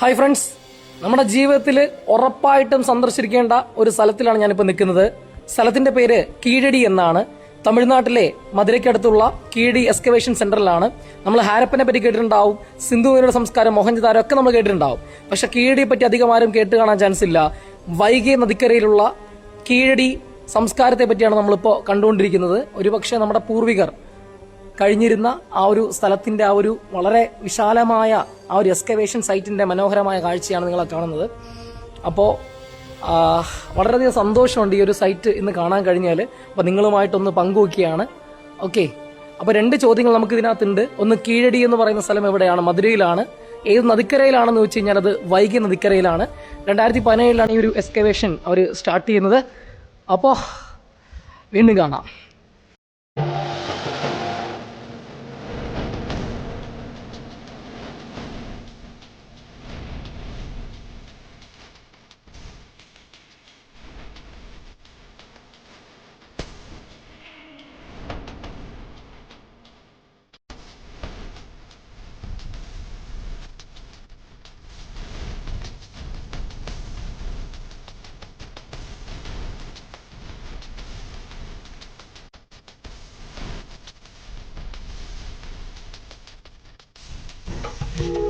Hi friends, നമ്മുടെ ജീവിതത്തിൽ ഉറപ്പായിട്ടും സന്ദർശിക്കേണ്ട ഒരു സ്ഥലത്തിലാണ് ഞാനിപ്പോൾ നിൽക്കുന്നത്. സ്ഥലത്തിന്റെ പേര് കീഴടി എന്നാണ്. തമിഴ്നാട്ടിലെ മധുരയ്ക്കടുത്തുള്ള കീഴടി എക്സ്കവേഷൻ സെന്ററിലാണ്. നമ്മൾ ഹാരപ്പനെ പറ്റി കേട്ടിട്ടുണ്ടാവും, സിന്ധുവിന്റെ സംസ്കാരം, മോഹൻജദാരോ ഒക്കെ നമ്മൾ കേട്ടിട്ടുണ്ടാവും. പക്ഷെ കീഴടിയെ പറ്റി അധികം ആരും കേട്ട് കാണാൻ ചാൻസ് ഇല്ല. വൈഗൈ നദിക്കരയിലുള്ള കീഴടി സംസ്കാരത്തെ പറ്റിയാണ് നമ്മളിപ്പോൾ കണ്ടുകൊണ്ടിരിക്കുന്നത്. ഒരുപക്ഷെ നമ്മുടെ പൂർവികർ കഴിഞ്ഞിരുന്ന ആ ഒരു സ്ഥലത്തിന്റെ ആ ഒരു വളരെ വിശാലമായ ആ ഒരു എക്സ്കവേഷൻ സൈറ്റിന്റെ മനോഹരമായ കാഴ്ചയാണ് നിങ്ങളെ കാണുന്നത്. അപ്പോൾ വളരെയധികം സന്തോഷമുണ്ട് ഈ ഒരു സൈറ്റ് ഇന്ന് കാണാൻ കഴിഞ്ഞാൽ. അപ്പോൾ നിങ്ങളുമായിട്ടൊന്ന് പങ്കുവയ്ക്കുകയാണ്. ഓക്കെ, അപ്പോൾ 2 ചോദ്യങ്ങൾ നമുക്ക് ഇതിനകത്തുണ്ട്. ഒന്ന്, കീഴടി എന്ന് പറയുന്ന സ്ഥലം എവിടെയാണ്? മധുരയിലാണ്. ഏത് നദിക്കരയിലാണെന്ന് വെച്ച് കഴിഞ്ഞാൽ അത് വൈഗൈ നദിക്കരയിലാണ്. 2017 ഈ ഒരു എക്സ്കവേഷൻ അവർ സ്റ്റാർട്ട് ചെയ്യുന്നത്. അപ്പോൾ വീണ്ടും കാണാം.